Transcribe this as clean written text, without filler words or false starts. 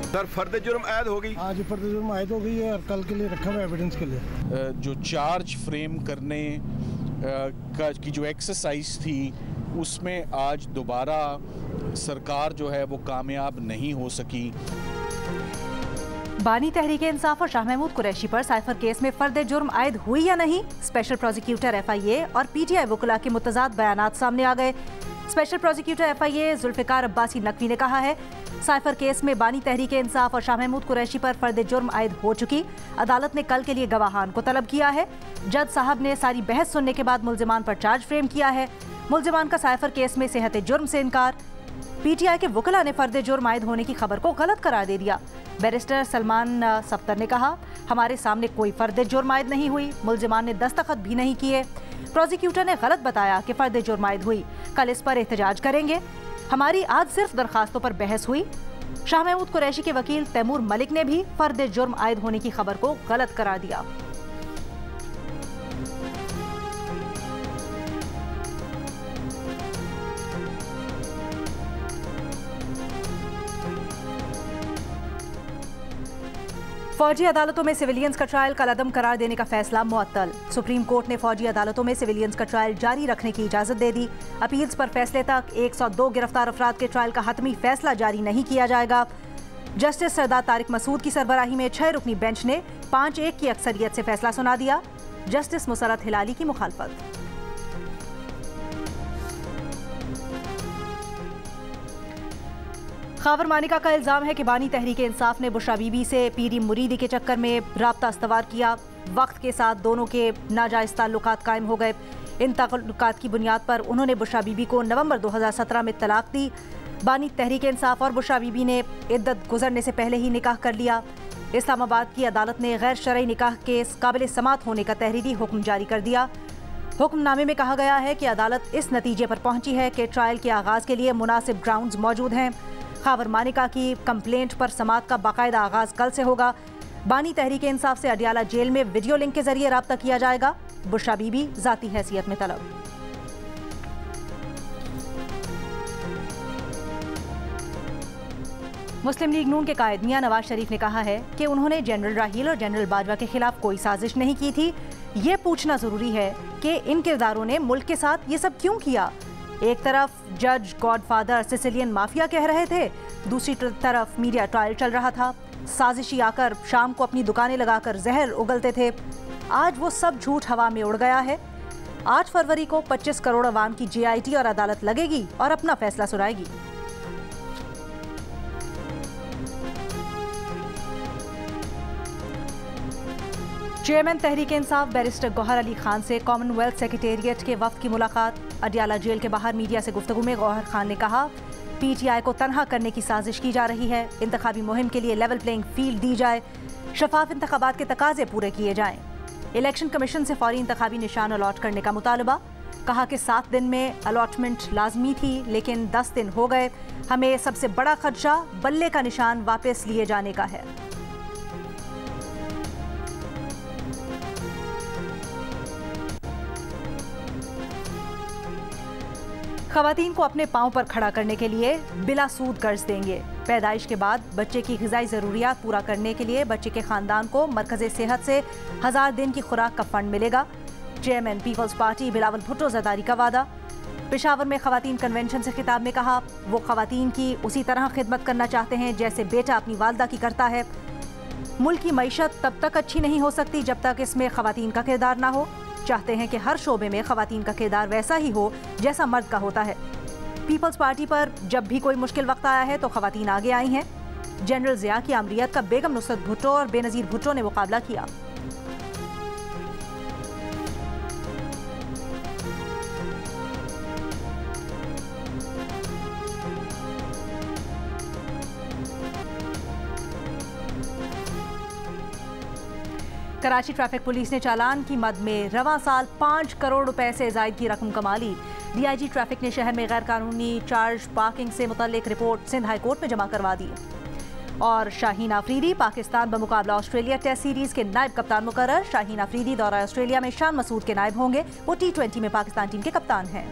Sir फर्द जुर्म आयद हो गई। आज फर्द जुर्म आयद हो गई है और कल के लिए रखा हुआ एविडेंस के लिए। जो चार्ज फ्रेम करने की जो एक्सरसाइज थी उसमें आज दोबारा सरकार जो है वो कामयाब नहीं हो सकी। बानी तहरीक इंसाफ और शाह महमूद कुरैशी पर साइफर केस में फर्द जुर्म आयद हुई या नहीं, स्पेशल प्रोसिक्यूटर FIA और PTI वकुला के मुतजाद बयानात सामने आ गए। Special prosecutor FIA Zulfikar Abbasi Naqvi ने कहा है साइफर केस में बानी तहरीक इंसाफ और शाह महमूद कुरैशी पर फर्द जुर्म आयद हो चुकी। अदालत ने कल के लिए गवाहान को तलब किया है। जज साहब ने सारी बहस सुनने के बाद मुल्जिमान पर चार्ज फ्रेम किया है। मुल्जिमान का साइफर केस में सेहत जुर्म से इनकार। PTI के वकला ने फर्द जुर्म आयद होने की खबर को गलत करार दे दिया। बैरिस्टर सलमान सफ्तर ने कहा हमारे सामने कोई फर्द जुर्म आयद नहीं हुई, मुल्जिमान ने दस्तखत भी नहीं किए। प्रोसिक्यूटर ने गलत बताया कि फर्द जुर्म आयद हुई, कल इस पर एहतजाज करेंगे। हमारी आज सिर्फ दरखास्तों पर बहस हुई। शाह महमूद कुरैशी के वकील तैमूर मलिक ने भी फर्द जुर्म आयद होने की खबर को गलत करार दिया। फौजी अदालतों में सिविलियंस का ट्रायल कल अदम करार देने का फैसला मुअत्तल। सुप्रीम कोर्ट ने फौजी अदालतों में सिविलियंस का ट्रायल जारी रखने की इजाजत दे दी। अपील्स पर फैसले तक 102 गिरफ्तार अफराद के ट्रायल का हतमी फैसला जारी नहीं किया जाएगा। जस्टिस सरदार तारिक मसूद की सरबराही में 6 रुकनी बेंच ने 5-1 की अक्सरियत से फैसला सुना दिया। जस्टिस मुसरत हिलाली की मुखालफत। खावर मानिका का इल्जाम है कि बानी तहरीक इंसाफ ने बुशरा बीबी से पीरी मुरीदी के चक्कर में राब्ता इस्तवार किया। वक्त के साथ दोनों के नाजायज ताल्लुकात कायम हो गए। इन ताल्लुकात की बुनियाद पर उन्होंने बुशरा बीबी को नवंबर 2017 में तलाक दी। बानी तहरीक इंसाफ और बुशरा बीबी ने इद्दत गुजरने से पहले ही निकाह कर लिया। इस्लामाबाद की अदालत ने गैर शरई निकाह के काबिल समात होने का तहरीरी हुक्म जारी कर दिया। हुक्मनामे में कहा गया है कि अदालत इस नतीजे पर पहुंची है कि ट्रायल के आगाज के लिए मुनासिब ग्राउंड्स मौजूद हैं। खावर मानिका की कंप्लेंट पर समात का बाकायदा आगाज कल से होगा। बानी तहरीक इंसाफ से अडियाला जेल में वीडियो लिंक के जरिए राब्ता किया जाएगा। बुशरा बीबी जाती हैसियत में तलब। मुस्लिम लीग नून के कायद मियां नवाज शरीफ ने कहा है कि उन्होंने जनरल राहील और जनरल बाजवा के खिलाफ कोई साजिश नहीं की थी। ये पूछना जरूरी है कि इन किरदारों ने मुल्क के साथ ये सब क्यों किया। एक तरफ जज गॉडफादर सिसिलियन माफिया कह रहे थे, दूसरी तरफ मीडिया ट्रायल चल रहा था। साजिशी आकर शाम को अपनी दुकानें लगाकर जहर उगलते थे। आज वो सब झूठ हवा में उड़ गया है। 8 फरवरी को 25 करोड़ अवाम की JIT और अदालत लगेगी और अपना फैसला सुनाएगी। चेयरमैन तहरीक इंसाफ बैरिस्टर गौहर अली खान से कॉमनवेल्थ सेक्रेटेरिएट के वफ्द की मुलाकात। अडियाला जेल के बाहर मीडिया से गुफ्तगू में गौहर खान ने कहा PTI को तनहा करने की साजिश की जा रही है। इंतखाबी मुहिम के लिए लेवल प्लेइंग फील्ड दी जाए, शफाफ इंतखाबात के तकाजे पूरे किए जाएं। इलेक्शन कमीशन से फौरी इंतखाबी निशान अलॉट करने का मुतालबा। कहा कि 7 दिन में अलॉटमेंट लाजमी थी लेकिन 10 दिन हो गए। हमें सबसे बड़ा खदशा बल्ले का निशान वापस लिए जाने का है। खवातीन को अपने पांव पर खड़ा करने के लिए बिला सूद कर्ज देंगे। पैदाइश के बाद बच्चे की ग़िज़ाई ज़रूरियात पूरा करने के लिए बच्चे के ख़ानदान को मरकज़ सेहत से 1000 दिन की खुराक का फंड मिलेगा। चेयरमैन पीपल्स पार्टी बिलावल भुट्टो ज़रदारी का वादा। पेशावर में खवातीन कन्वेंशन से खिताब में कहा वो खवातीन की उसी तरह खिदमत करना चाहते हैं जैसे बेटा अपनी वालदा की करता है। मुल्क की मईशत तब तक अच्छी नहीं हो सकती जब तक इसमें खवातीन का किरदार ना हो। चाहते हैं कि हर शोबे में खवातीन का किरदार वैसा ही हो जैसा मर्द का होता है। पीपल्स पार्टी पर जब भी कोई मुश्किल वक्त आया है तो खवातीन आगे आई हैं। जनरल ज़िया की आमरीत का बेगम नुसरत भुट्टो और बेनज़ीर भुट्टो ने मुकाबला किया। कराची ट्रैफिक पुलिस ने चालान की मद में रवां साल 5 करोड़ रुपए से ज़ायद की रकम कमा ली। DIG ट्रैफिक ने शहर में गैर कानूनी चार्ज पार्किंग से मुतल्लिक रिपोर्ट सिंध हाई कोर्ट में जमा करवा दी। और शाहीन आफरीदी पाकिस्तान बमुकाबला ऑस्ट्रेलिया टेस्ट सीरीज के नायब कप्तान मुकर्रर। शाहीन आफरीदी दौरा ऑस्ट्रेलिया में शान मसूद के नायब होंगे। वो T20 में पाकिस्तान टीम के कप्तान हैं।